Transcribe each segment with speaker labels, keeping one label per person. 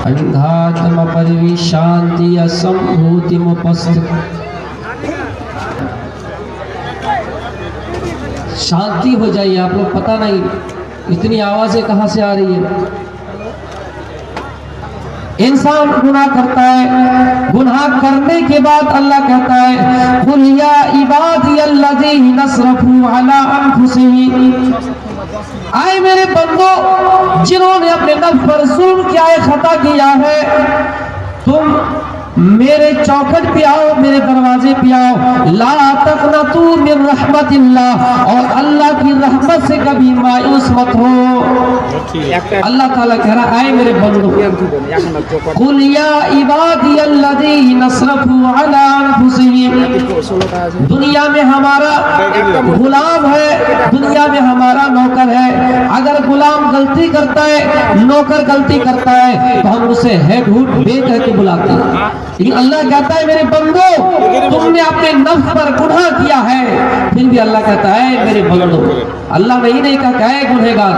Speaker 1: अंधात्म परिविशांति असंभूति मुपस्थित। शांति हो जाइए। आप लोग पता नहीं इतनी आवाजें कहाँ से आ रही है। इंसान गुनाह करता है, गुनाह करने के बाद अल्लाह कहता है कुल या इबादी अल्लज़ीना असरफू अला अनफुसिहिम, आए मेरे बंदो जिन्होंने अपने नफ्स पर जुल्म किया है, खता किया है, तुम मेरे चौखट पे आओ, मेरे दरवाजे पे आओ। ला तक़नतू मिन रहमतिल्लाह, और अल्लाह की रहमत से कभी मायूस मत हो। अल्लाह ताला कह रहा है मेरे बंदो कुल या इबादी अल्लज़ीना असरफू अला अनफुसिहिम, दुनिया में हमारा गुलाम है, दुनिया में हमारा नौकर है। अगर गुलाम गलती करता है, नौकर गलती करता है, तो हम उसे हेड हुड बे कह के बुलाते हैं। लेकिन अल्लाह कहता है मेरे बंदो तुमने अपने नफ्स पर गुनाह किया है, फिर भी अल्लाह कहता है मेरे बंदो। अल्लाह ने ये नहीं कहा है गुनहगार,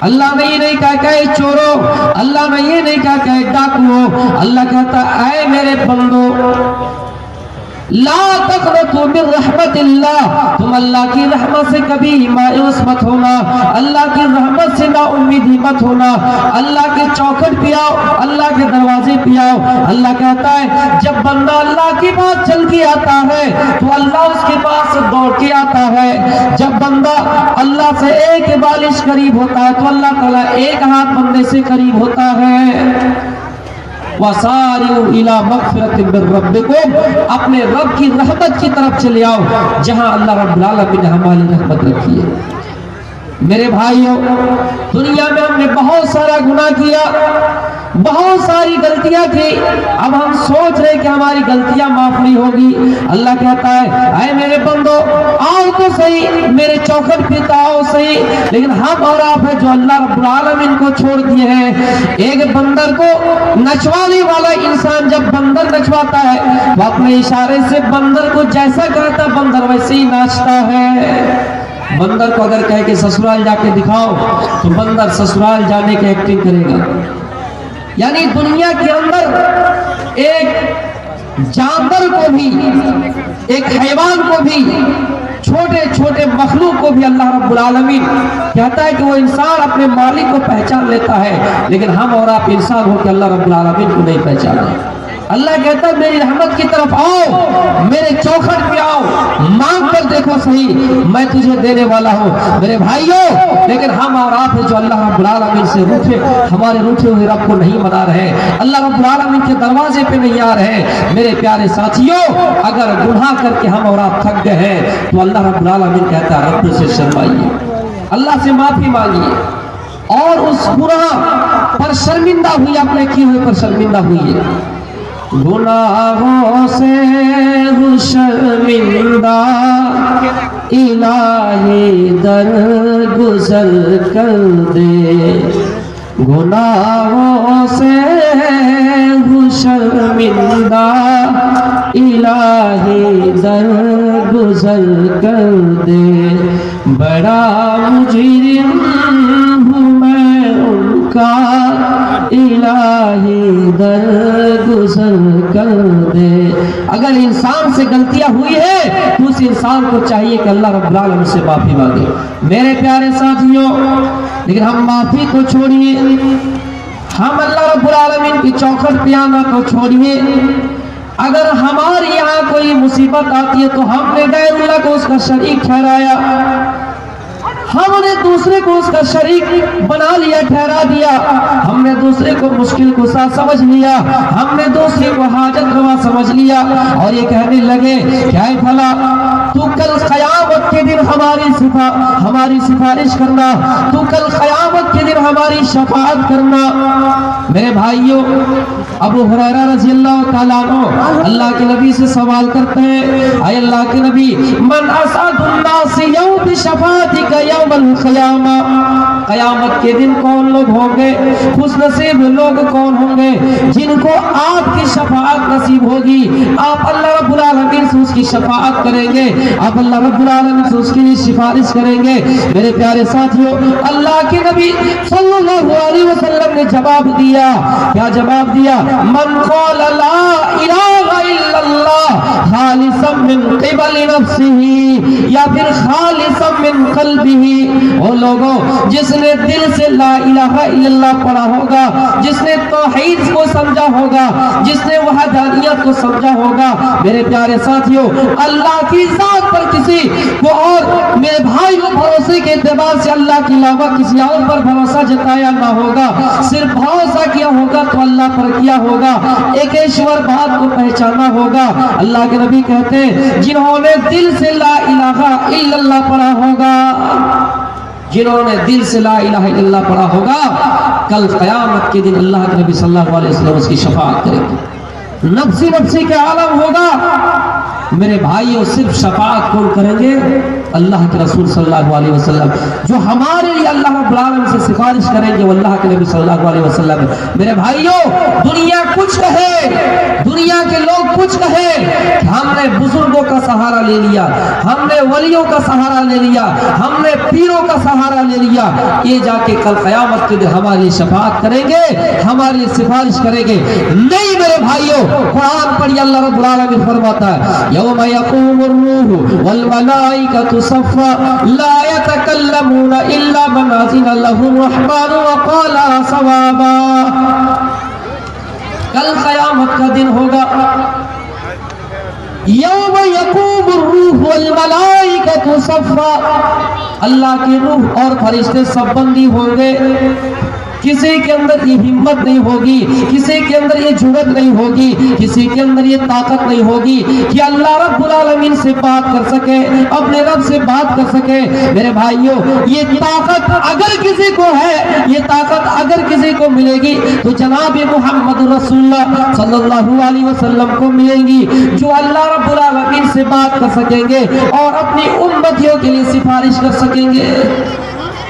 Speaker 1: अल्लाह ने ये नहीं कहा है चोरों, अल्लाह ने ये नहीं कहा है डाकुओं। अल्लाह कहता है मेरे बंदो ला तक़नतू मिन रहमतिल्लाह, तुम अल्लाह की रहमत से कभी मायूस मत होना, अल्लाह की रहमत से ना उम्मीदी मत होना। अल्लाह के चौखट पे आओ, अल्लाह के दरवाजे पे आओ। अल्लाह कहता है जब बंदा अल्लाह के पास चल के आता है तो अल्लाह उसके पास दौड़ के आता है। जब बंदा अल्लाह से एक बालिश करीब होता है तो अल्लाह ताला एक हाथ बंदे से करीब होता है। वसारिउ इला मग़फ़िरतिन मिन रब्बिकुम, अपने रब की रहमत की तरफ चले आओ जहां अल्लाह रब्बुल आलमीन ने हमारी रहमत रखी है। मेरे भाइयों, दुनिया में हमने बहुत सारा गुनाह किया, बहुत सारी गलतियां की। अब हम सोच रहे कि हमारी गलतियां माफ नहीं होगी। अल्लाह कहता है आए मेरे बंदो आओ तो सही, मेरे चौखट पे तो आओ सही। लेकिन हम और आप है जो अल्लाह रब्बुल आलमीन को छोड़ दिए हैं। एक बंदर को नचवाने वाला इंसान जब बंदर नचवाता है वो अपने इशारे से बंदर को जैसा कहता है बंदर वैसे ही नाचता है। बंदर को अगर कहे कि ससुराल जाके दिखाओ तो बंदर ससुराल जाने की एक्टिंग करेगा। यानी दुनिया के अंदर एक जानवर को भी, एक हैवान को भी, छोटे छोटे मखलूक को भी अल्लाह रब्बुल आलमीन कहता है कि वो इंसान अपने मालिक को पहचान लेता है। लेकिन हम और आप इंसान हो के अल्लाह रब्बुल आलमीन को नहीं पहचाने। अल्लाह कहता है मेरी रहमत की तरफ आओ, मेरे चौखट पे आओ, मांग कर देखो सही, मैं तुझे देने वाला हूँ। मेरे भाइयों, लेकिन हम और आप जो अल्लाह रब्बुल आलमीन से रूठे, हमारे रूठे हुए रब को नहीं मना रहे, अल्लाह रब्बुल आलमीन के दरवाजे पे नहीं आ रहे। मेरे प्यारे साथियों, अगर गुनाह करके हम और आप थक गए हैं तो अल्लाह रब्बुल आलमीन कहता है रब से शर्माइए, अल्लाह से माफी मांगिए और उस गुनाह पर शर्मिंदा हुई, अपने किए हुए पर शर्मिंदा हुई। गुनाहों से शर्मिंदा इलाही दर गुजर कर दे, गुनाहों से शर्मिंदा इलाही दर गुजर कर दे। बड़ा मुजरिम हूँ मैं उनका, इलाही दर गुजर कर दे। अगर इंसान से गलतियां हुई है तो उस इंसान को चाहिए कि अल्लाह रब्बुल आलमीन से माफी मांगे। मेरे प्यारे साथियों, लेकिन हम माफी तो छोड़िए, हम अल्लाह रब्बुल आलमीन की चौखट पे आना तो छोड़िए। अगर हमारे यहाँ कोई मुसीबत आती है तो हमने गैरुल्लाह को उसका शरीक ठहराया, हमने दूसरे को उसका शरीक बना लिया, ठहरा दिया। हमने दूसरे को मुश्किल कुशा समझ लिया, हमने दूसरे को हाजत रवा समझ लिया और ये कहने लगे क्या है फला तू कल क़यामत के दिन हमारी सिफारिश करना, तू कल क़यामत के दिन हमारी शफाअत करना। मेरे भाइयों, अबू हुरैरा रज़ी अल्लाह ताला अन्हु अल्लाह के नबी से सवाल करते हैं, आए अल्लाह के नबी, मन असअदुन नास यौम बिशफाअतिका यौमल क़ियामा, क़यामत के दिन कौन लोग होंगे, खुश नसीब लोग कौन होंगे जिनको आपकी शफाअत नसीब होगी। आप अल्लाह रब्बुल आलमीन से उसकी शफाअत करेंगे, आप अल्लाह रब्बुल आलमीन से उसके लिए सिफारिश करेंगे। मेरे प्यारे साथियों, अल्लाह के नबी सल्लल्लाहु अलैहि वसल्लम ने जवाब दिया, क्या जवाब दिया? मन क़ाला ला इलाहा इल्लल्लाह खालिसन मिन क़िबल नफ्सिही या फिर खालिसन मिन क़ल्बिही। ओ लोगों, जिसने दिल से ला इलाहा इल्लल्लाह पढ़ा होगा, जिसने तौहीद को समझा होगा, जिसने वहदानियत को समझा होगा, मेरे प्यारे साथियों, अल्लाह की जात पर किसी को और मेरे भाई को भरोसे के एतबार से अल्लाह के अलावा किसी और पर भरोसा जताया ना होगा, सिर्फ भरोसा किया होगा तो अल्लाह पर किया होगा, एकेश्वर बात को पहचाना होगा। अल्लाह के नबी कहते हैं, जिन्होंने दिल से ला इलाहा इल्लल्लाह पढ़ा होगा, जिन्होंने दिल से ला इलाहा इल्लल्लाह पढ़ा होगा, कल क़यामत के दिन अल्लाह के नबी सल्लल्लाहु अलैहि वसल्लम उसकी शफाअत करेंगे। नफ्सी नफ्सी के आलम होगा। मेरे भाइयों, सिर्फ शफाअत कौन करेंगे? अल्लाह के रसूल सल्लल्लाहु अलैहि वसल्लम, जो हमारे लिए अल्लाह रब्बुल आलमीन से सिफारिश करेंगे, वो अल्लाह के नबी सल्लल्लाहु अलैहि वसल्लम। मेरे भाइयों, दुनिया कुछ कहे, दुनिया के लोग कुछ कहे, हमने बुजुर्गों का सहारा ले लिया, हमने वलियों का सहारा ले लिया, हमने पीरों का सहारा ले लिया, ये जाके कल क़यामत के दिन हमारे लिए शफाअत करेंगे, हमारे लिए सिफारिश करेंगे? नहीं मेरे भाइयों, कुरान पढ़िए, अल्लाह रब्बुल आलमीन फरमाता है, यौम यक़ूमुर रूह वल मलाइकतु सफ़्फ़ा ला यतकल्लमूना इल्ला मन अज़िना लहुर रहमान व क़ाला सवाबा। कल क़यामत का दिन होगा, यौम यक़ूमुर रूह वल मलाइकतु सफ़्फ़ा, अल्लाह की रूह और फरिश्ते सब बंदी होंगे। किसी के अंदर ये हिम्मत नहीं होगी, किसी के अंदर ये जुर्रत नहीं होगी, किसी के अंदर ये ताकत नहीं होगी कि अल्लाह रब्बुल आलमीन से बात कर सके, अपने रब से बात कर सके। मेरे भाइयों, ये ताकत अगर किसी को है, ये ताकत अगर किसी को मिलेगी तो जनाब मोहम्मद रसूलुल्लाह सल्लल्लाहु अलैहि वसल्लम को मिलेगी, जो अल्लाह रब्बुल आलमीन से बात कर सकेंगे और अपनी उम्मतियों के लिए सिफारिश कर सकेंगे।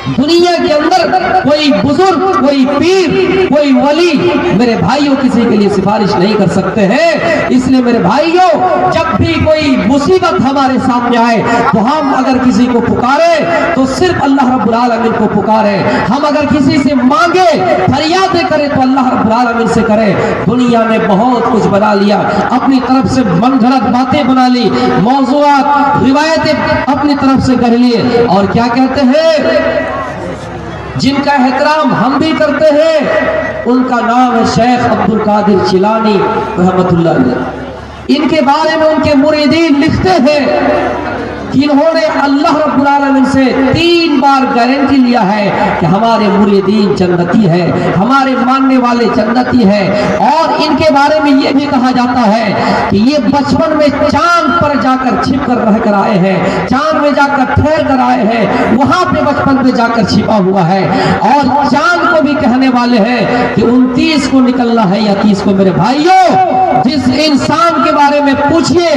Speaker 1: दुनिया के अंदर कोई बुजुर्ग, कोई पीर, कोई वली मेरे भाइयों किसी के लिए सिफारिश नहीं कर सकते हैं। इसलिए मेरे भाइयों, जब भी कोई मुसीबत हमारे सामने आए तो हम अगर किसी को पुकारे तो सिर्फ अल्लाह रब्बुल आलमीन को पुकारे। हम अगर किसी से मांगे, फरियादें करें तो अल्लाह रब्बुल आलमीन से करें। दुनिया में बहुत कुछ बना लिया, अपनी तरफ से मनगढ़ंत बातें बना ली, मौज़ूआत, रिवायतें अपनी तरफ से कर लिए, और क्या कहते हैं, जिनका एहतराम हम भी करते हैं, उनका नाम है शेख अब्दुल कादिर जिलानी रहमतुल्लाह अलैह। इनके बारे में उनके मुरीदीन लिखते हैं कि इन्होंने अल्लाह रब्बुल आलमीन से 3 बार गारंटी लिया है कि हमारे मुरीदीन जन्नती है, हमारे मानने वाले जन्नती है। और इनके बारे में ये भी कहा जाता है कि ये बचपन में चांद पर जाकर छिप कर रह कर आए हैं, चांद में जाकर ठहर कर आए हैं, वहां पे बचपन में जाकर छिपा हुआ है। और चांद को भी कहने वाले हैं कि 29 को निकलना है या 30 को। मेरे भाइयों, जिस इंसान के बारे में पूछिए,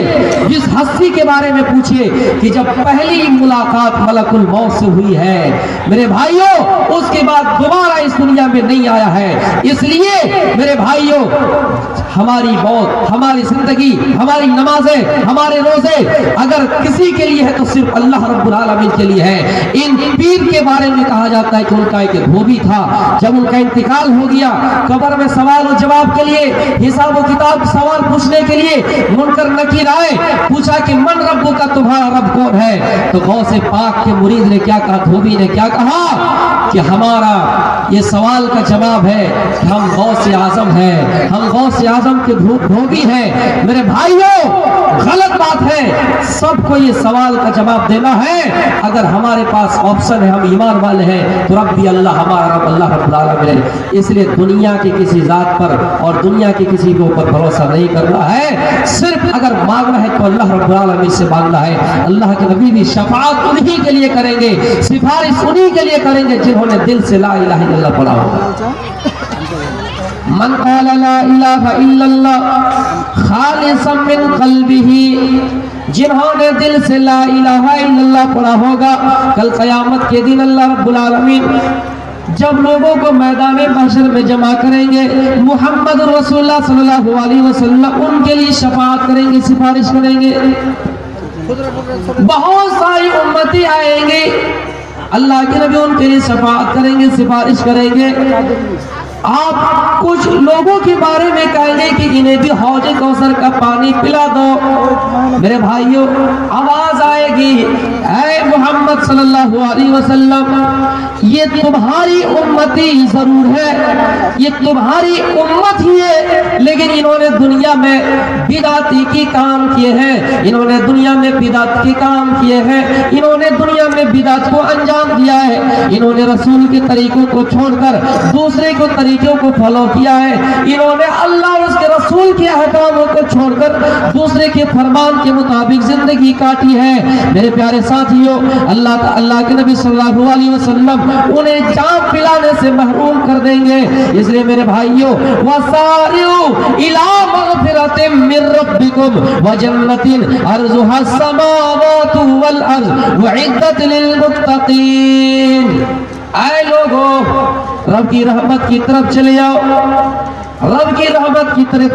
Speaker 1: जिस हस्ती के बारे में पूछिए कि जब पहली मुलाकात मलकुल मौत से हुई है, मेरे भाइयों, उसके बाद दोबारा इस दुनिया में नहीं आया है। इसलिए मेरे भाइयों, हमारी मौत, हमारी जिंदगी, हमारी नमाजें, हमारे रोजे अगर किसी के लिए है तो सिर्फ अल्लाह रब्बुल आलमीन के लिए है। इन पीर के बारे में कहा जाता है कि उनका एक धोबी था, जब उनका इंतकाल हो गया, कब्र में सवाल और जवाब के लिए, हिसाब व किताब सवाल पूछने के लिए मुनकर नकीर आए, पूछा कि मन रब्बु का, तुम्हारा रब कौन है? तो गौसे पाक के मुरीद ने क्या कहा, धोबी ने क्या कहा कि हमारा ये सवाल का जवाब है कि हम गौसे आजम हैं, हम गौसे आजम के धोबी हैं। मेरे भाइयों, गलत बात है, सबको ये सवाल का जवाब देना है। अगर हमारे पास ऑप्शन है, हम ईमान वाले हैं, तो रब भी अल्लाह, हमारा रब अल्लाह रब्बुल आलमीन है। इसलिए दुनिया की किसी जात पर और दुनिया के किसी के ऊपर भरोसा नहीं करना है। सिर्फ अगर मांगना है तो अल्लाह रब्बुल आलमीन से मांगना है। अल्लाह के नबी भी शफाअत उन्हीं के लिए करेंगे, सिफारिश उन्हीं के लिए करेंगे जिन्होंने दिल से ला इलाहा इल्लल्लाह पढ़ा होगा। मन क़ाला ला इलाहा इल्लल्लाह खालिसन मिन क़ल्बिही جنہوں نے دل سے لا الہ الا اللہ پڑھا ہوگا، کل قیامت کے دن اللہ رب العالمین جب لوگوں کو میدان محشر میں جمع کریں گے، محمد رسول اللہ صلی اللہ علیہ وسلم ان کے لیے شفاعت کریں گے، سفارش کریں گے۔ بہت ساری امتی آئیں گے، اللہ کے نبی ان کے لیے شفاعت کریں گے، سفارش کریں گے۔ آپ کچھ لوگوں کے بارے میں کہیں گے کہ انہیں بھی حوض کوثر کا پانی پلا دو۔ میرے بھائیوں، آواز آئے گی، اے محمد صلی اللہ علیہ وسلم، یہ تمہاری امتی ضرور ہے، یہ تمہاری امت ہی ہے، لیکن انہوں نے دنیا میں بدعتی کی کام کیے ہیں، انہوں نے دنیا میں بدعت کے کام کیے ہیں، انہوں نے دنیا میں بدعت کو انجام دیا ہے، انہوں نے رسول کے طریقوں کو چھوڑ کر دوسرے کو طریقوں کو فالو کیا ہے، انہوں نے اللہ اور اس کے رسول کے احکاموں کو چھوڑ کر دوسرے کے فرمان کے مطابق زندگی کاٹی ہے۔ میرے پیارے ساتھیوں، اللہ کے نبی صلی اللہ علیہ وسلم انہیں جام پلانے سے محروم کر دیں گے۔ اس لیے میرے بھائیوں، وَسَارِعُوا إِلَىٰ مَغْفِرَةٍ مِّن رَّبِّكُمْ وَجَنَّةٍ عَرْضُهَا السَّمَاوَاتُ وَالْأَرْضُ أُعِدَّتْ لِلْمُتَّقِينَ۔ اے لوگوں، رب کی رحمت کی طرف چلے آؤ، رب کی رحمت کی طرف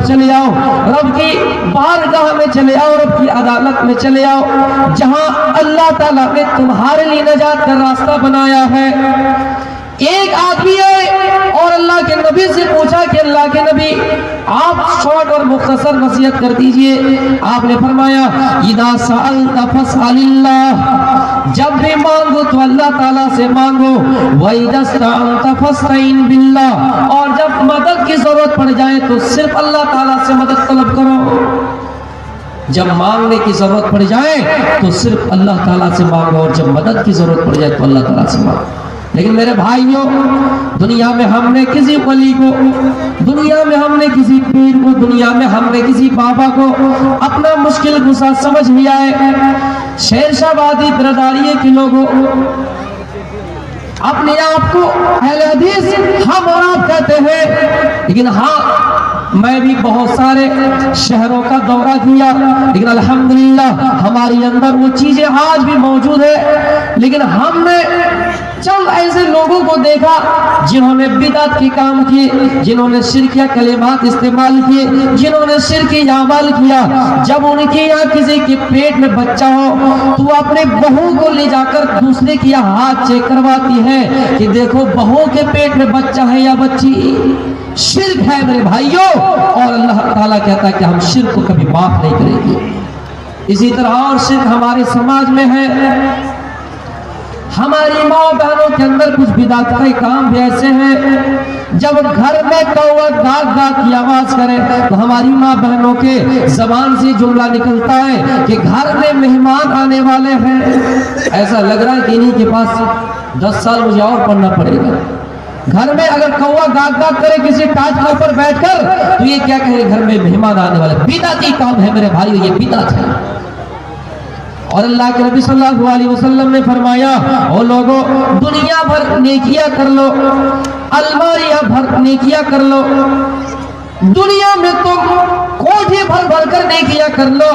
Speaker 1: چلے آؤ، رب کی بارگاہ میں چلے آؤ، رب کی عدالت میں چلے آؤ، جہاں اللہ تعالیٰ نے تمہارے لیے نجات کا راستہ بنایا ہے۔ ایک آدمی ہے اور اللہ کے نبی سے پوچھا کہ اللہ کے نبی آپ شارٹ اور مختصر نصیحت کر دیجئے۔ آپ نے فرمایا اذا سألت فاسأل اللہ، جب بھی مانگو تو اللہ تعالیٰ سے مانگو، وَإِذَا اسْتَعَنْتَ فَاسْتَعِنْ بِاللَّهِ، اور جب مدد کی ضرورت پڑ جائے تو صرف اللہ تعالیٰ سے مدد طلب کرو۔ جب مانگنے کی ضرورت پڑ جائے تو صرف اللہ تعالیٰ سے مانگو، اور جب مدد کی ضرورت پڑ جائے تو اللہ تعالیٰ سے مانگو۔ لیکن میرے بھائیوں، دنیا میں ہم نے کسی ولی کو، دنیا میں ہم نے کسی پیر کو، دنیا میں ہم نے کسی بابا کو اپنا مشکل گسا سمجھ لیا ہے۔ شیر شاہ وادی برادریے کے لوگوں، اپنے آپ کو اہل حدیث ہم اور آپ کہتے ہیں، لیکن ہاں میں بھی بہت سارے شہروں کا دورہ کیا، لیکن الحمدللہ ہماری اندر وہ چیزیں آج بھی موجود ہے۔ لیکن ہم نے چند ایسے لوگوں کو دیکھا جنہوں نے بدعت کی کام کیے، جنہوں نے شرکیہ کلمات استعمال کیے، جنہوں نے شرکی اعمال کیا۔ جب ان کے یہاں کسی کے پیٹ میں بچہ ہو تو وہ اپنے بہو کو لے جا کر دوسرے کے یہاں ہاتھ چیک کرواتی ہے کہ دیکھو بہو کے پیٹ میں بچہ ہے یا بچی۔ شرک ہے میرے بھائیوں، اور اللہ تعالیٰ کہتا ہے کہ ہم شرک کو کبھی معاف نہیں کریں گے۔ اسی طرح اور شرک ہمارے سماج میں ہے۔ ہماری ماں بہنوں کے اندر کچھ بدعت کے کام بھی ایسے ہیں، جب گھر میں کوا گاگ گاگ کی آواز کرے تو ہماری ماں بہنوں کے زبان سے جملہ نکلتا ہے کہ گھر میں مہمان آنے والے ہیں۔ ایسا لگ رہا ہے کہ انہی کے پاس 10 سال مجھے اور پڑھنا پڑے گا۔ گھر میں اگر کوا گاگ گاگ کرے کسی ٹاج کے اوپر بیٹھ کر تو یہ کیا کہے، گھر میں مہمان آنے والے۔ بدعتی کام ہے میرے بھائیو، یہ بدعت ہے۔ اور اللہ کے نبی صلی اللہ علیہ وسلم نے فرمایا، او لوگوں، دنیا بھر نیکیاں کر لو، الماریاں بھر نیکیاں کر لو، دنیا میں تم کوٹھی بھر بھر کر نیکیاں کر لو،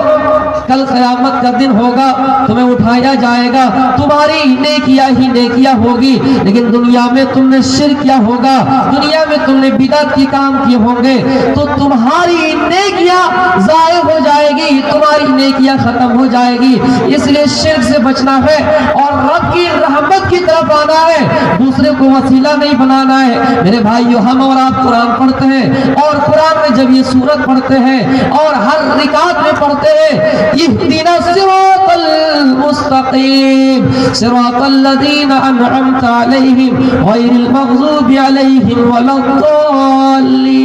Speaker 1: کل قیامت کا دن ہوگا، تمہیں اٹھایا جائے گا، تمہاری نیکیاں ہی نیکیاں ہوگی، لیکن دنیا میں تم نے شرک کیا ہوگا، دنیا میں تم نے بدعت کی کام کیے ہوں گے تو تمہاری نیکیاں ضائع ہو جائے گی، تمہاری نیکیاں ختم ہو جائے گی۔ اس لیے شرک سے بچنا ہے اور رب کی رحمت کی طرف آنا ہے، دوسرے کو وسیلہ نہیں بنانا ہے۔ میرے بھائیو، ہم اور آپ قرآن پڑھتے ہیں، اور قرآن میں جب یہ سورت پڑھتے ہیں اور ہر رکعت میں پڑھتے ہیں اہدنا الصراط المستقیم صراط الذین انعمت علیہم غیر المغضوب علیہم ولا الضالین،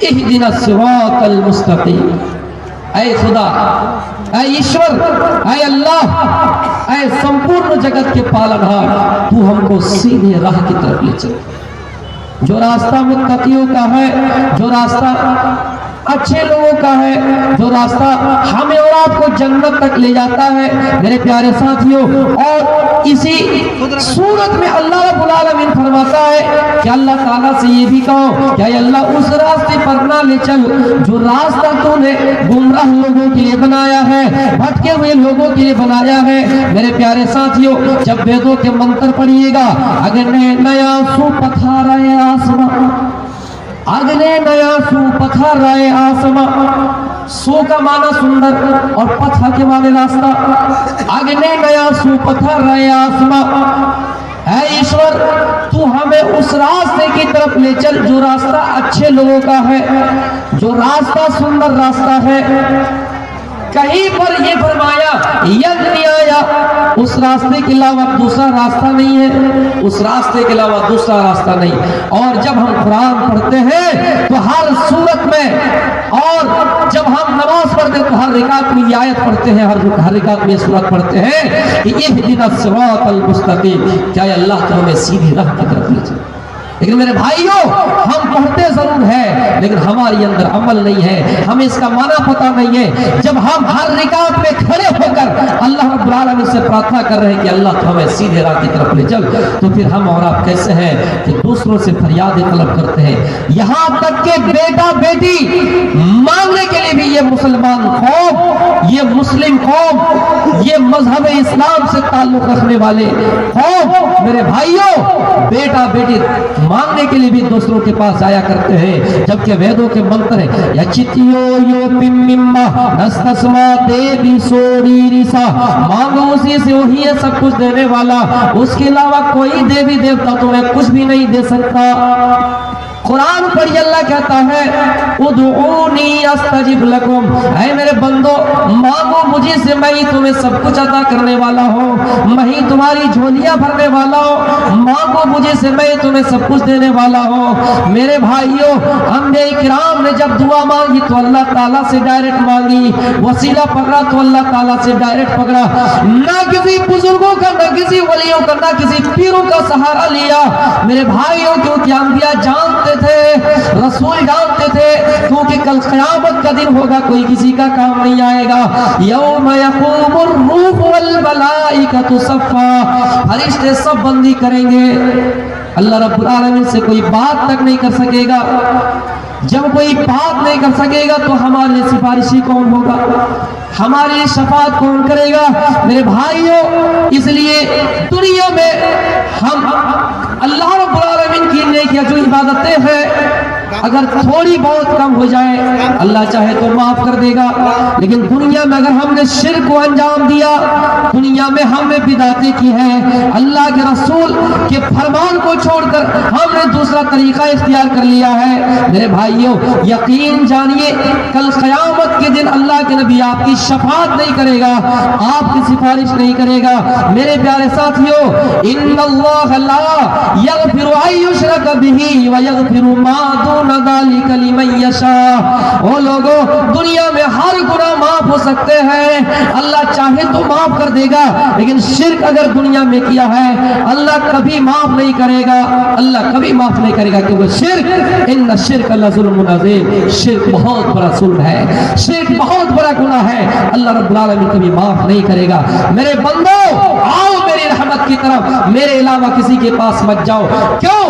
Speaker 1: اہدنا الصراط المستقیم۔ اے خدا، اے ایشور، اے اللہ، اے سمپورن جگت کے پالنہار، تو ہم کو سیدھے راہ کی طرف لے چل۔ جو راستہ متقیوں کا ہے، جو راستہ अच्छे लोगों का है, जो रास्ता हमें और आपको जन्नत तक ले जाता है। मेरे प्यारे साथियों, और इसी सूरत में अल्लाह रब्बुल आलमीन फरमाता है कि अल्लाह ताला से ये भी कहो कि अल्लाह उस रास्ते पर ना ले चल जो रास्ता तूने गुमराह लोगों के लिए बनाया है, भटके हुए लोगों के लिए बनाया है। मेरे प्यारे साथियों, जब वेदों के मंत्र पढ़िएगा, अगर नया सू पथाराए आसमां, अगले नया सू पथाराए आसमां, सू का माना सुंदर और पथा के माने रास्ता, अगले नया सू पथाराए आसमां। है ईश्वर, तू हमें उस रास्ते की तरफ ले चल जो रास्ता अच्छे लोगों का है, जो रास्ता सुंदर रास्ता है। कहीं पर ये फरमाया यद नहीं आया, उस रास्ते के अलावा दूसरा रास्ता नहीं है, उस रास्ते के अलावा दूसरा रास्ता नहीं। और जब हम कुरान पढ़ते हैं तो हर सूरत में, और जब हम नमाज पढ़ते हैं तो हर रिकात में ये आयत पढ़ते हैं, हर रिकात में ये सूरत पढ़ते हैं कि इहदिनस सिरातल मुस्तकीम, क्या अल्लाह तो हमें सीधी राह की तरफ ले चले। लेकिन मेरे भाइयों, हम पढ़ते जरूर है लेकिन हमारे अंदर अमल नहीं है, हमें इसका माना पता नहीं है। जब हम हर रिकात में खड़े होकर अल्लाह रब्बुल आलमीन से प्रार्थना कर रहे हैं कि अल्लाह तो हमें सीधे राह की तरफ ले चल, तो फिर हम और आप कैसे हैं कि दूसरों से फरियादें तलब करते हैं। यहाँ तक के बेटा बेटी मांगने के लिए भी ये मुसलमान कौम, ये मुस्लिम कौम, ये मजहब इस्लाम से ताल्लुक रखने वाले कौम, मेरे भाइयों, बेटा बेटी मांगने के लिए भी दूसरों के पास आया करते हैं, जबकि वेदों के मंत्र है या चितियो यो पिम्मिम्मा नस्तस्मा देवी सोरी रिसा, मांगो उसी से, वही है सब कुछ देने वाला, उसके अलावा कोई देवी देवता तुम्हें कुछ भी नहीं दे सकता। कुरान पर अल्लाह कहता है उदऊनी अस्तजिब लकुम, ऐ मेरे बंदो मांगो मुझे से, मैं ही तुम्हें सब कुछ अता करने वाला हूँ, मैं ही तुम्हारी झोलियां भरने वाला हूँ, मांगो मुझे से, मैं तुम्हें सब कुछ देने वाला हूँ। मेरे भाइयों, अंबिया किराम ने जब दुआ मांगी तो अल्लाह ताला से डायरेक्ट मांगी, वसीला पकड़ा तो अल्लाह ताला से डायरेक्ट पकड़ा, ना किसी बुजुर्गों का, ना किसी वलियों का, ना किसी पीरों का सहारा लिया। मेरे भाइयों, क्योंकि अंबिया जानते थे, रसूल जानते थे, क्योंकि कल क़यामत का दिन होगा, कोई किसी का काम नहीं आएगा। यौम यक़ूमुर रूह वल मलाइकतु सफ़्फ़ा, फरिश्ते सब बंदी करेंगे, अल्लाह रब्बुल आलमीन से कोई बात तक नहीं कर सकेगा। जब कोई बात नहीं कर सकेगा तो हमारे लिए सिफारिशी कौन होगा, हमारे लिए शफाअत कौन करेगा। मेरे भाइयों, इसलिए दुनिया में हम अल्लाह रब्बुल आलमीन की नेकियां जो इबादतें हैं, अगर थोड़ी बहुत कम हो जाए अल्लाह चाहे तो माफ कर देगा, लेकिन दुनिया में अगर हमने शिर्क को अंजाम दिया, दुनिया में हमने बिदातें की हैं, अल्लाह के रसूल के फरमान को छोड़कर हमने दूसरा तरीका इख्तियार कर लिया है, मेरे भाइयों यकीन जानिए कल क़यामत के दिन अल्लाह के नबी आपकी शफाअत नहीं करेगा, आपकी सिफारिश नहीं करेगा। मेरे प्यारे साथियों, इन्नल्लाह ला यग़फिरु अन युशरक बिही व यग़फिरु मा दूना ज़ालिका लिमन यशा। ओ लोगों, दुनिया में हर गुनाह माफ हो सकते हैं, अल्लाह चाहे तो माफ कर देगा, लेकिन शिर्क अगर दुनिया में किया है अल्लाह कभी माफ नहीं करेगा, अल्लाह कभी माफ नहीं करेगा, क्योंकि शिर्क इन्न शिर्क लज़ुल्मुन अज़ीम, शिर्क बहुत बड़ा जुल्म है, शिर्क बहुत बड़ा गुनाह है, अल्लाह रब्बुल आलमीन कभी माफ नहीं करेगा। मेरे बंदो, आओ मेरी रहमत की तरफ, मेरे अलावा किसी के पास मत जाओ। क्यों?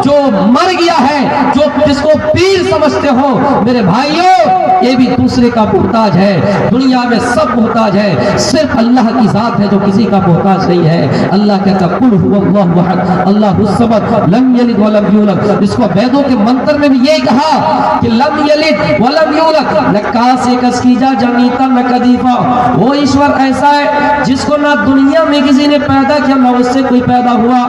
Speaker 1: जो मर गया है, जो जिसको पीर समझते हो, मेरे भाइयों ये भी दूसरे का मोहताज है। दुनिया में सब मोहताज है, सिर्फ अल्लाह की जात है जो किसी का मोहताज नहीं है। अल्लाह कहता कुल हुवल्लाहु अहद अल्लाहुस समद लम यलिद व लम यूलद। इसको वेदों के मंत्र में भी यही कहा कि लम यलिद व लम यूलद, नक्का से कसकीजा जमीता न कदीफा। वो ईश्वर ऐसा है जिसको ना दुनिया में किसी ने पैदा किया, ना उससे कोई पैदा हुआ,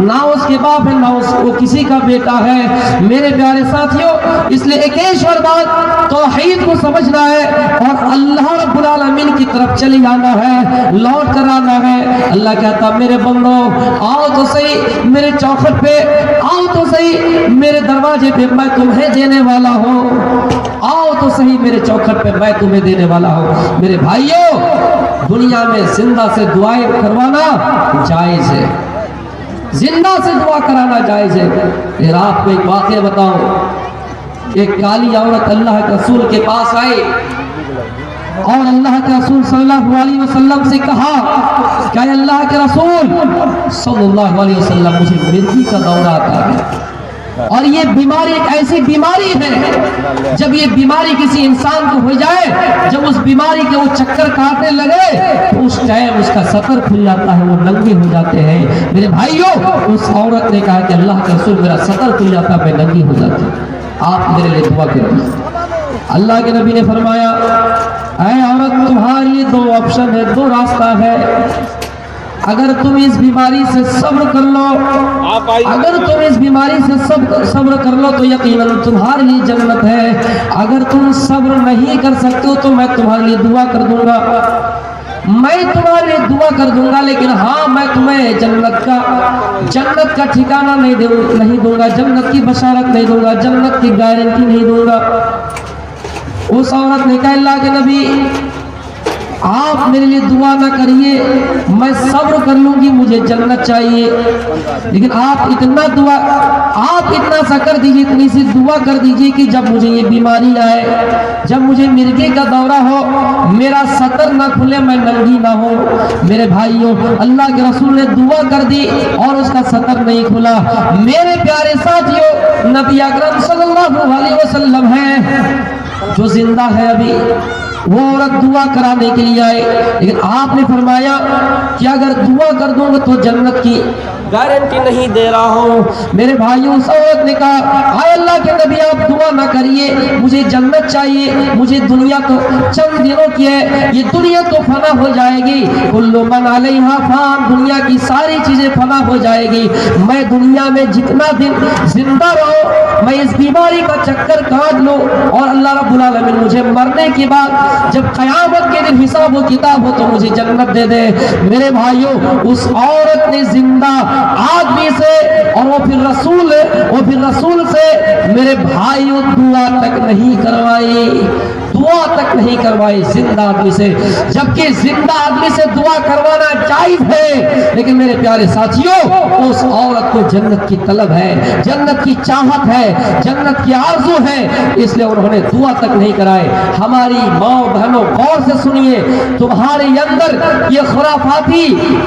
Speaker 1: ना उसके बाप है, ना उसको किसी का बेटा है। मेरे प्यारे साथियों, इसलिए एकेश्वर बात तौहीद को समझना है और अल्लाह रब्बुल आलमीन की तरफ चले जाना है, लौट कर आना है। अल्लाह कहता मेरे बंदो आओ तो सही मेरे चौखट पे, आओ तो सही मेरे दरवाजे पे, मैं तुम्हें देने वाला हूँ, आओ तो सही मेरे चौखट पे, मैं तुम्हें देने वाला हूँ। मेरे भाइयों, दुनिया में जिंदा से दुआएं करवाना जायज है, जिंदा से दुआ कराना जायज है। फिर आपको एक वाक़या बताऊं, ایک کالی عورت اللہ کے رسول کے پاس آئے اور اللہ کے رسول صلی اللہ علیہ وسلم سے کہا کہ اے اللہ کے رسول صلی اللہ علیہ وسلم مجھے مرگی کا دورہ آتا ہے اور یہ بیماری ایک ایسی بیماری ہے جب یہ بیماری کسی انسان کو ہو جائے جب اس بیماری کے وہ چکر کاٹنے لگے تو اس ٹائم اس کا سطر کھل جاتا ہے وہ ننگے ہو جاتے ہیں میرے بھائیوں اس عورت نے کہا کہ اللہ کے رسول میرا سطر کھل جاتا ہے میں ننگی ہو جاتی ہوں آپ میرے لیے دعا کریں اللہ کے نبی نے فرمایا اے عورت تمہارے لیے دو آپشن ہے دو راستہ ہے اگر تم اس بیماری سے صبر کر لو اگر تم اس بیماری سے صبر کر لو تو یقیناً تمہارے لیے جنت ہے اگر تم صبر نہیں کر سکتے ہو تو میں تمہارے لیے دعا کر دوں گا میں تمہارے لیے دعا کر دوں گا لیکن ہاں میں تمہیں جنت کا ٹھکانہ نہیں دوں گا جنت کی بشارت نہیں دوں گا جنت کی گارنٹی نہیں دوں گا اس عورت نے کہا اللہ کے نبی آپ میرے لیے دعا نہ کریے میں صبر کر لوں گی مجھے جنت چاہیے لیکن آپ اتنا سا کر دیجیے اتنی سی دعا کر دیجیے کہ جب مجھے یہ بیماری آئے جب مجھے مرگے کا دورہ ہو میرا سطر نہ کھلے میں ننگی نہ ہوں میرے بھائیوں اللہ کے رسول نے دعا کر دی اور اس کا سطر نہیں کھلا میرے پیارے ساتھیوں نبی اکرم صلی اللہ علیہ وسلم ہیں جو زندہ ہے ابھی وہ عورت دعا کرانے کے لیے آئے لیکن آپ نے فرمایا کہ اگر دعا کر دوں گا تو جنت کی گارنٹی نہیں دے رہا ہوں میرے بھائیوں اس عورت نے کہا اے اللہ کے نبی آپ دعا نہ کریے مجھے جنت چاہیے مجھے دنیا تو چند دنوں کی ہے یہ دنیا تو فنا ہو جائے گی کل من علیہا فان دنیا کی ساری چیزیں فنا ہو جائے گی میں دنیا میں جتنا دن زندہ رہوں میں اس بیماری کا چکر کاٹ لوں اور اللہ رب العالمین مجھے مرنے کے بعد جب قیامت کے دن حساب و کتاب ہو تو مجھے جنت دے دے میرے بھائیوں اس عورت نے زندہ آدمی سے اور وہ پھر رسول سے میرے بھائیوں دعا تک نہیں کروائی زندہ آدمی سے جبکہ زندہ آدمی سے دعا کروانا جائز ہے لیکن میرے پیارے ساتھیوں اس عورت کو جنت کی طلب ہے جنت کی چاہت ہے جنت کی آرزو ہے اس لیے انہوں نے دعا تک نہیں کرائے ہماری ماں بہنوں غور سے سنیے تمہارے اندر یہ خرافاتی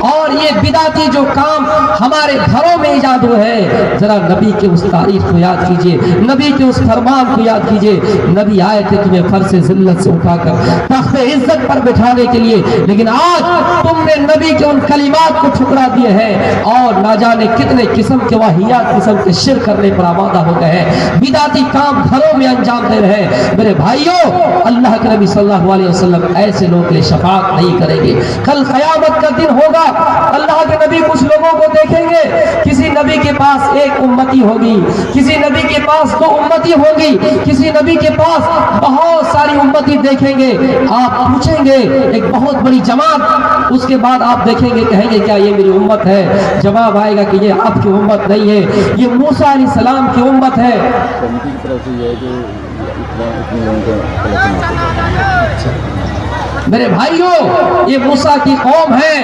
Speaker 1: اور یہ بدعتی جو کام ہمارے گھروں میں ایجاد ہوئے ہیں ذرا نبی کے اس تاریخ کو یاد کیجئے نبی کے اس فرمان کو یاد کیجئے نبی آئے تھے تمہیں فرش ذلت سے اٹھا کر تخت عزت پر بٹھانے کے لیے لیکن آج تم نے نبی کے ان کلمات کو ٹھکرا دیے ہیں اور نہ جانے کتنے قسم کے واہیات قسم کے شرک کرنے پر آمادہ ہو گئے ہیں بدعتی کام گھروں میں انجام دے رہے ہیں میرے بھائیوں اللہ کے نبی صلی اللہ علیہ وسلم ایسے لوگوں کے لیے شفاعت نہیں کریں گے کل قیامت کا دن ہوگا اللہ کے نبی کچھ لوگوں کو دیکھیں گے کسی نبی کے پاس ایک امتی ہوگی کسی نبی کے پاس دو امتی ہوگی کسی نبی کے پاس بہت ساری امتی دیکھیں گے آپ پوچھیں گے ایک بہت بڑی جماعت اس کے بعد آپ دیکھیں گے کہیں گے کیا یہ میری امت ہے جواب آئے گا کہ یہ آپ کی امت نہیں ہے یہ موسیٰ علیہ السلام کی امت ہے میرے بھائیوں یہ موسیٰ کی قوم ہے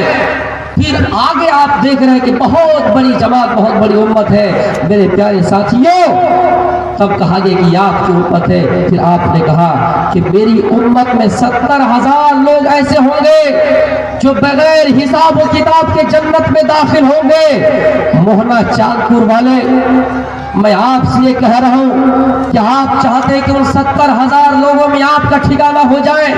Speaker 1: پھر آگے آپ دیکھ رہے ہیں کہ بہت بڑی جماعت بہت بڑی امت ہے میرے پیارے ساتھیوں تب کہا گیا کہ یہ آپ کی امت ہے پھر آپ نے کہا کہ میری امت میں 70,000 لوگ ایسے ہوں گے جو بغیر حساب و کتاب کے جنت میں داخل ہوں گے موہنا چاندپور والے میں آپ سے یہ کہہ رہا ہوں کہ آپ چاہتے ہیں کہ ان 70,000 لوگوں میں آپ کا ٹھکانہ ہو جائے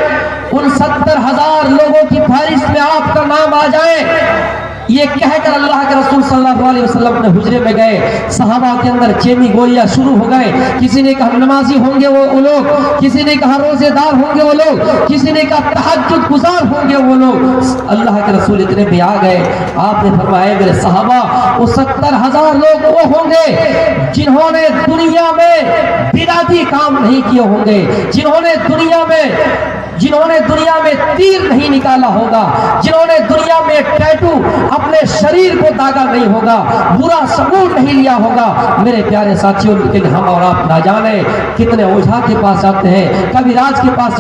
Speaker 1: ان 70,000 لوگوں کی فہرست میں آپ کا نام آ جائے یہ کہہ کر اللہ کے رسول صلی اللہ علیہ وسلم اپنے حجرے میں گئے صحابہ کے اندر چیمی گوئیاں شروع ہو گئے کسی نے کہا نمازی ہوں گے وہ لوگ کسی نے کہا روزے دار ہوں گے وہ لوگ کسی نے کہا تہجد گزار ہوں گے وہ لوگ اللہ کے رسول اتنے بھی آ گئے آپ نے فرمایا میرے صحابہ وہ 70,000 لوگ وہ ہوں گے جنہوں نے دنیا میں بدعتی کام نہیں کیے ہوں گے جنہوں نے دنیا میں जिन्होंने दुनिया में तीर नहीं निकाला होगा, जिन्होंने दुनिया में टैटू अपने शरीर को दागा नहीं होगा, बुरा सबूत नहीं लिया होगा, मेरे प्यारे साथियों, लेकिन हम और आप ना जाने कितने ओझा के पास जाते हैं, कविराज के पास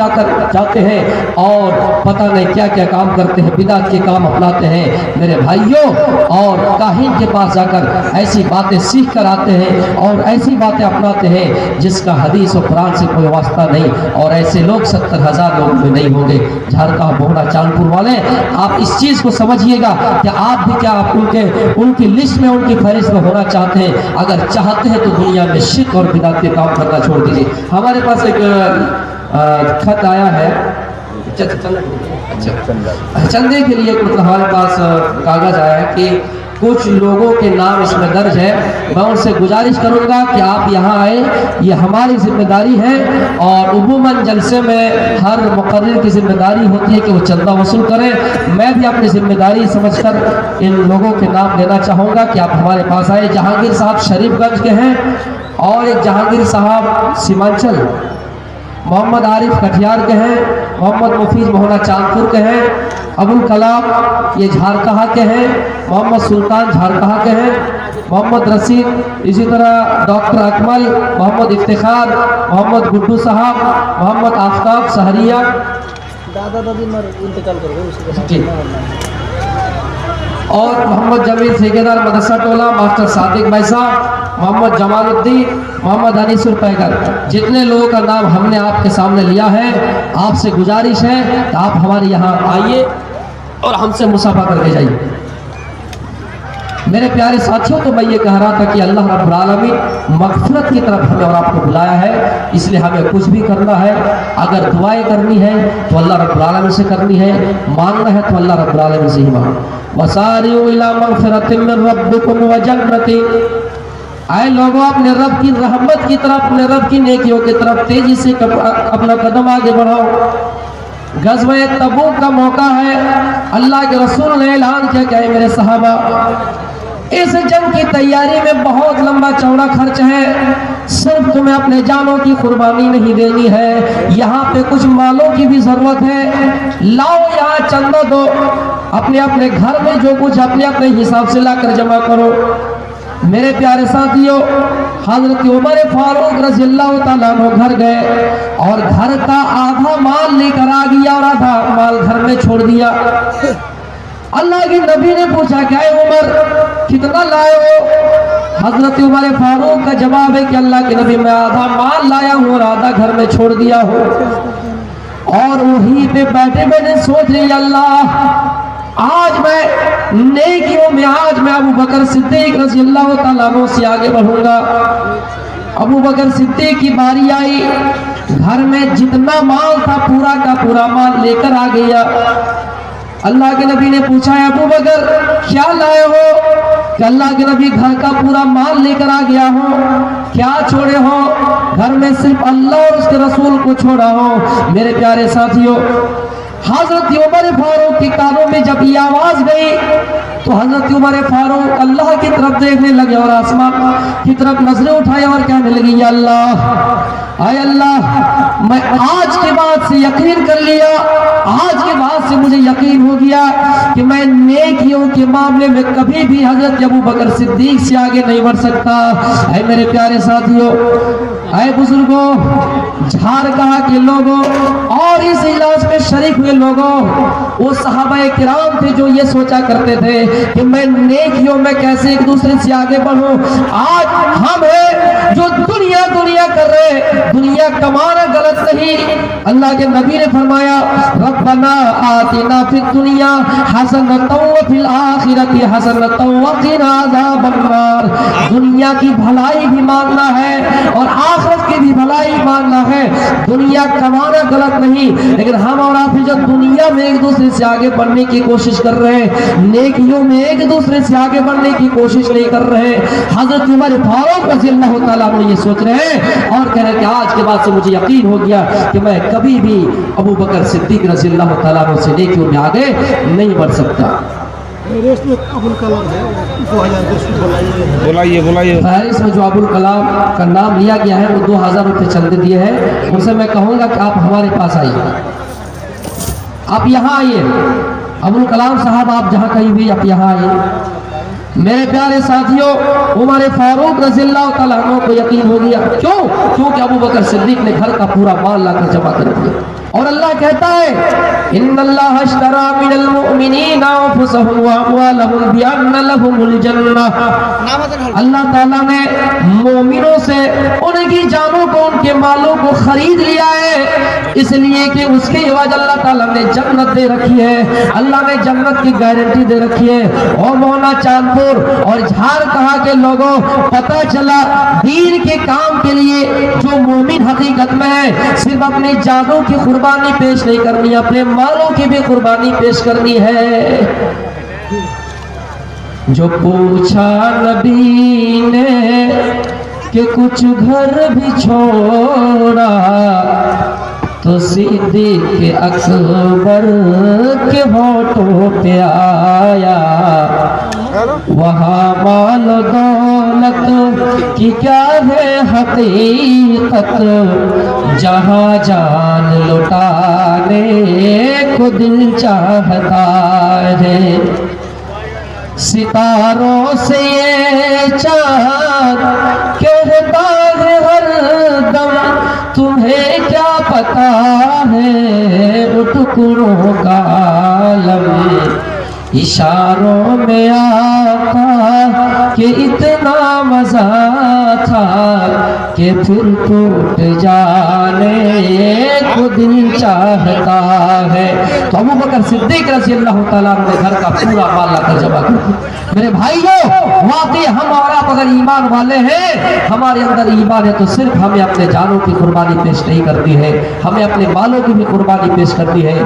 Speaker 1: जाते हैं और पता नहीं क्या क्या काम करते हैं, बिदअत के काम अपनाते हैं मेरे भाइयों, और काहिन के पास जाकर ऐसी बातें सीख कर आते हैं और ऐसी बातें अपनाते हैं जिसका हदीस और कुरान से कोई वास्ता नहीं। और ऐसे लोग 70,000 लोग में नहीं होंगे। झारखंड बोहरा चांदपुर वाले, आप इस चीज़ को समझिएगा कि आप भी क्या आप उनकी लिस्ट में, उनकी फहरिस्त में होना चाहते हैं। अगर चाहते हैं तो दुनिया में शिर्क और बिदअत के काम करना छोड़ दीजिए। हमारे पास एक खत आया है, चंदे के लिए मतलब हमारे पास कागज आया है कि कुछ लोगों के नाम इसमें दर्ज है। मैं उनसे गुजारिश करूंगा कि आप यहाँ आए, ये हमारी जिम्मेदारी है और उमूमन जलसे में हर मुकर्रिर की जिम्मेदारी होती है कि वो चंदा वसूल करें। मैं भी अपनी जिम्मेदारी समझकर इन लोगों के नाम लेना चाहूँगा कि आप हमारे पास आए। जहांगीर साहब शरीफगंज के हैं और एक जहांगीर साहब सीमांचल, मोहम्मद आरिफ कटिहार के हैं, मोहम्मद मुफीज मोहना चांदपुर के हैं, अबुल कलाम ये झारकहा के हैं, मोहम्मद सुल्तान झारकहा के हैं, मोहम्मद रसीद, इसी तरह डॉक्टर अकमल, मोहम्मद इफ्तिखार, मोहम्मद गुड्डू साहब, मोहम्मद आफ्ताब सहरिया,
Speaker 2: दादा दादी मर इंतकाल कर गए उसके बाद,
Speaker 1: और मोहम्मद जमील ठेकेदार मदरसा टोला, मास्टर सादिक बैसा, मोहम्मद जमालुद्दीन, मोहम्मद अनीसुर पैगर। जितने लोगों का नाम हमने आपके सामने लिया है, आपसे गुजारिश है कि आप हमारे यहाँ आइए और हमसे मुसाफा करके जाइए। मेरे प्यारे साथियों, तो मैं ये कह रहा था कि अल्लाह रब्बुल आलमीन मग़फ़िरत की तरफ हमें और आपको बुलाया है, इसलिए हमें कुछ भी करना है। अगर दुआएं करनी है तो अल्लाह रब्बुल आलमीन से करनी है, मांगना है तो अल्लाह रब्बुल आलमीन से ही मांगो। वसारिउ इला मग़फ़िरतिन मिन रब्बिकुम व जन्नतिन, आए लोगों अपने रब की रहमत की तरफ, अपने रब की नेकियों की तरफ तेजी से अपना कदम आगे बढ़ाओ। ग़ज़वा तबूक का मौका है, अल्लाह के रसूल ने ऐलान किया कि मेरे सहाबा, इस जंग की तैयारी में बहुत लंबा चौड़ा खर्च है, सिर्फ तुम्हें अपने जानों की कुर्बानी नहीं देनी है, यहाँ पे कुछ मालों की भी जरूरत है। लाओ यहाँ चंदा दो, अपने अपने घर में जो कुछ अपने अपने हिसाब से लाकर जमा करो। मेरे प्यारे साथियों, हजरत उमर फारूक रज़ियल्लाहु ताला अन्हु घर गए और घर का आधा माल लेकर आ गया और आधा माल घर में छोड़ दिया। अल्लाह के नबी ने पूछा, क्या है उमर, कितना लाए हो? हजरत उमर फारूक का जवाब है कि अल्लाह के नबी, मैं आधा माल लाया हूँ और आधा घर में छोड़ दिया हूँ। और वहीं पे बैठे बैठे सोच रही, अल्लाह आज मैं नेकियों में, आज मैं अबू बकर सिद्दीक रज़ियल्लाहु ताला अन्हु से आगे बढ़ूंगा। अबू बकर सिद्दीक की बारी आई, घर में जितना माल था पूरा का पूरा माल लेकर आ गया। अल्लाह के नबी ने पूछा, अबू बकर क्या लाए हो? कि अल्लाह के नबी घर का पूरा माल लेकर आ गया हो। क्या छोड़े हो? घर में सिर्फ अल्लाह और उसके रसूल को छोड़ा हो। मेरे प्यारे साथियों, हजरत उमर फारूक के कानों में जब ये आवाज गई तो हजरत उमर फारूक अल्लाह की तरफ देखने लगे और आसमान की तरफ नजरें उठाए और कहने लगी, या अल्लाह, आय अल्लाह, मैं आज के बाद से यकीन कर लिया, आज के बाद से मुझे यकीन हो गया कि मैं नेकियों के मामले में कभी भी हजरत अबू बकर सिद्दीक से आगे नहीं बढ़ सकता। ऐ मेरे प्यारे साथियों, ऐ बुजुर्गों, झारखंड के लोगों और इस इजलास में शरीक हुए लोगों, वो सहाबाए किराम थे जो ये सोचा करते थे कि मैं नेकियों में कैसे एक दूसरे से आगे बढ़ूं। आज हम है जो दुनिया दुनिया कर रहे, दुनिया कमाना गलत नहीं। अल्लाह के नबी ने फरमाया, रब्बना आतिना फिद दुनिया हसनतन व फिल आखिरति हसनतन व क़िना अज़ाबन्नार। दुनिया की भलाई भी मांगना है और आखिरत की भी भलाई मांगना है। दुनिया कमाना गलत नहीं, लेकिन हम और आप जो दुनिया में एक दूसरे से आगे बढ़ने की कोशिश कर रहे हैं, नेकियों में एक दूसरे से आगे बढ़ने की कोशिश नहीं कर रहे। हजरत उमर फारूक रज़ियल्लाहु ताला अन्हु ये सोच रहे हैं और कह रहे हैं कि आज के बाद से मुझे यकीन हो गया कि मैं कभी भी अबू बकर सिद्दीक रज़ियल्लाहु ताला अन्हु से नेकियों में आगे नहीं बढ़ सकता।
Speaker 2: अबुल कलाम है,
Speaker 3: बुलाइए।
Speaker 1: फहरिस्त में जो अबुल कलाम का नाम लिया गया है वो 2000 रुपये चंदे दिए हैं। उनसे मैं कहूँगा कि आप हमारे पास आइए। آپ یہاں آئیے، ابوال کلام صاحب آپ جہاں کہیں بھی آپ یہاں آئیے۔ میرے پیارے ساتھیوں، عمر فاروق رضی اللہ تعالیٰ عنہ کو یقین ہو گیا، کیوں؟ کیونکہ ابو بکر صدیق نے گھر کا پورا مال لا کر جمع کر دیا، اور اللہ کہتا ہے ان اللہ اشترى من المؤمنین انفسهم واموالهم بان لهم الجنہ، اللہ تعالیٰ نے مومنوں سے ان کی جانوں کو، ان کے مالوں کو خرید لیا ہے، اس لیے کہ اس کے عوض اللہ تعالیٰ نے جنت دے رکھی ہے، اللہ نے جنت کی گارنٹی دے رکھی ہے۔ اور مونا چاندپور اور جھار کہا کے لوگوں، پتہ چلا دین کے کام کے لیے جو مومن حقیقت میں ہے، صرف اپنی جانوں کی قربانی پیش نہیں کرنی، اپنے مالوں کی بھی قربانی پیش کرنی ہے۔ جو پوچھا نبی نے کہ کچھ گھر بھی چھوڑا، تو صدیق اکبر کے ہونٹوں پہ آیا، وہاں مال و دولت کی کیا ہے حقیقت، جہاں جان لٹانے کو دل چاہتا ہے۔ ستاروں سے یہ چاند کہتا ہے ہر دم، تمہیں کیا پتا ہے وہ ٹکڑوں کا عالم، اشاروں میں آقا کہ اتنا مزہ تھا کہ پھر ٹوٹ جانے کو دل چاہتا ہے۔ تو ابو بکر صدیق رضی اللہ تعالیٰ عنہ نے گھر کا پورا مال لا کر جمع کر دیا۔ میرے بھائیوں، واقعی ہم اور آپ اگر ایمان والے ہیں، ہمارے اندر ایمان ہے، تو صرف ہمیں اپنے جانوں کی قربانی پیش نہیں کرتی ہے، ہمیں اپنے مالوں کی بھی قربانی پیش کرتی ہے۔